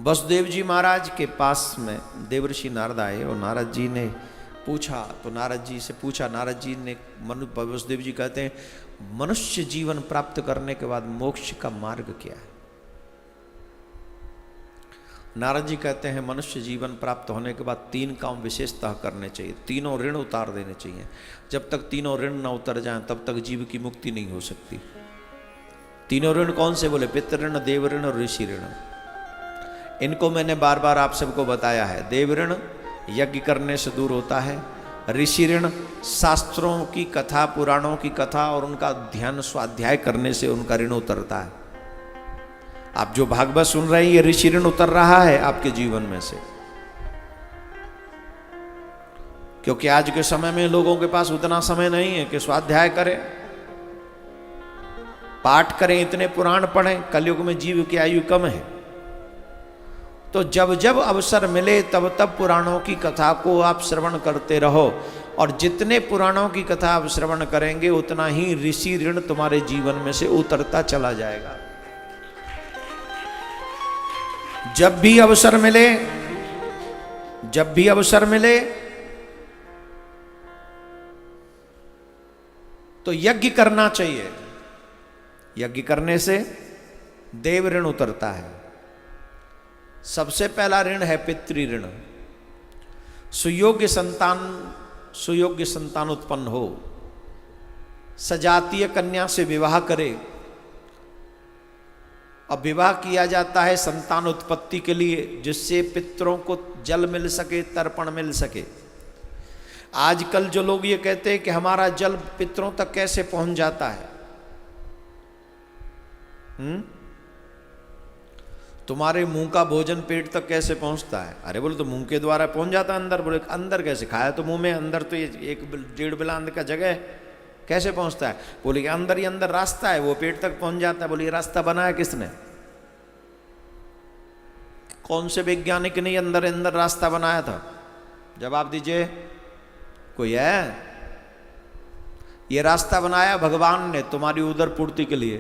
वसुदेव जी महाराज के पास में देवर्षि नारद आए और नारद जी ने पूछा, तो नारद जी से पूछा, नारद जी ने वसुदेव जी कहते हैं मनुष्य जीवन प्राप्त करने के बाद मोक्ष का मार्ग क्या है। नारद जी कहते हैं मनुष्य जीवन प्राप्त होने के बाद 3 काम विशेषतः करने चाहिए, तीनों ऋण उतार देने चाहिए। जब तक तीनों ऋण न उतर जाएं तब तक जीव की मुक्ति नहीं हो सकती। तीनों ऋण कौन से बोले? पितृ ऋण, देव ऋण और ऋषि ऋण। इनको मैंने बार बार आप सबको बताया है। देव ऋण यज्ञ करने से दूर होता है, ऋषि ऋण शास्त्रों की कथा, पुराणों की कथा और उनका ध्यान स्वाध्याय करने से उनका ऋण उतरता है। आप जो भागवत सुन रहे हैं ये ऋषि ऋण उतर रहा है आपके जीवन में से, क्योंकि आज के समय में लोगों के पास उतना समय नहीं है कि स्वाध्याय करें, पाठ करें, इतने पुराण पढ़ें। कलयुग में जीव की आयु कम है, तो जब जब अवसर मिले तब तब पुराणों की कथा को आप श्रवण करते रहो, और जितने पुराणों की कथा आप श्रवण करेंगे उतना ही ऋषि ऋण तुम्हारे जीवन में से उतरता चला जाएगा। जब भी अवसर मिले, जब भी अवसर मिले तो यज्ञ करना चाहिए। यज्ञ करने से देव ऋण उतरता है। सबसे पहला ऋण है पितृ ऋण। सुयोग्य संतान उत्पन्न हो, सजातीय कन्या से विवाह करे। अब विवाह किया जाता है संतान उत्पत्ति के लिए, जिससे पितरों को जल मिल सके, तर्पण मिल सके। आजकल जो लोग ये कहते हैं कि हमारा जल पितरों तक कैसे पहुंच जाता है, तुम्हारे मुंह का भोजन पेट तक कैसे पहुंचता है? अरे बोले तो मुंह के द्वारा पहुंच जाता है अंदर। बोले अंदर कैसे? खाया तो मुंह में, अंदर तो ये 1-1.5 बिलांद का जगह है, कैसे पहुंचता है? बोले अंदर ही अंदर रास्ता है, वो पेट तक पहुंच जाता है। बोले रास्ता बनाया किसने? कौन से वैज्ञानिक ने अंदर अंदर रास्ता बनाया था? जवाब दीजिए, कोई है? ये रास्ता बनाया भगवान ने तुम्हारी उदर पूर्ति के लिए।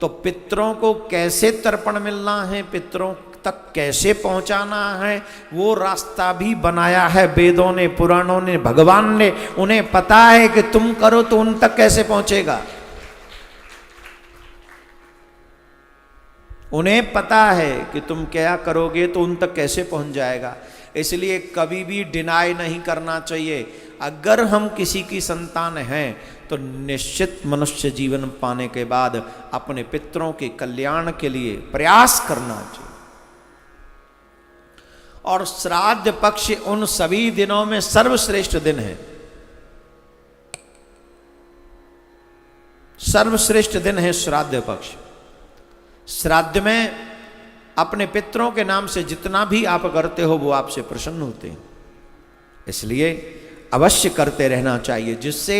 तो पितरों को कैसे तर्पण मिलना है, पितरों तक कैसे पहुंचाना है, वो रास्ता भी बनाया है वेदों ने, पुराणों ने, भगवान ने। उन्हें पता है कि तुम करो तो उन तक कैसे पहुंचेगा। उन्हें पता है कि तुम क्या करोगे तो उन तक कैसे पहुंच जाएगा। इसलिए कभी भी डिनाई नहीं करना चाहिए। अगर हम किसी की संतान हैं तो निश्चित मनुष्य जीवन पाने के बाद अपने पितरों के कल्याण के लिए प्रयास करना चाहिए। और श्राद्ध पक्ष उन सभी दिनों में सर्वश्रेष्ठ दिन है। सर्वश्रेष्ठ दिन है श्राद्ध पक्ष। श्राद्ध में अपने पितरों के नाम से जितना भी आप करते हो वो आपसे प्रसन्न होते हैं, इसलिए अवश्य करते रहना चाहिए, जिससे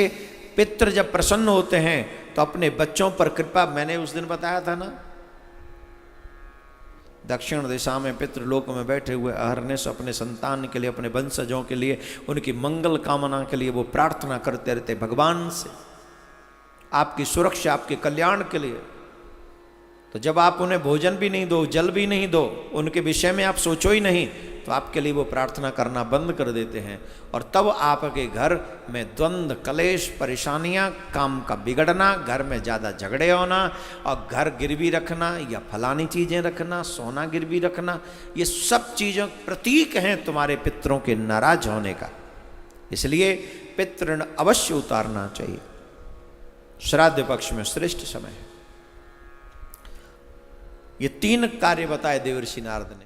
पितृ जब प्रसन्न होते हैं तो अपने बच्चों पर कृपा। मैंने उस दिन बताया था ना, दक्षिण दिशा में पितृलोक में बैठे हुए अहरनिश अपने संतान के लिए, अपने वंशजों के लिए, उनकी मंगल कामना के लिए वो प्रार्थना करते रहते भगवान से, आपकी सुरक्षा, आपके कल्याण के लिए। तो जब आप उन्हें भोजन भी नहीं दो, जल भी नहीं दो, उनके विषय में आप सोचो ही नहीं, तो आपके लिए वो प्रार्थना करना बंद कर देते हैं। और तब आपके घर में द्वंद्व, कलेश, परेशानियां, काम का बिगड़ना, घर में ज़्यादा झगड़े होना, और घर गिरवी रखना या फलानी चीज़ें रखना, सोना गिरवी रखना, ये सब चीज़ों प्रतीक हैं तुम्हारे पितरों के नाराज होने का। इसलिए पितृ ऋण अवश्य उतारना चाहिए। श्राद्ध पक्ष में श्रेष्ठ समय है। ये 3 कार्य बताए देवर्षि नारद ने।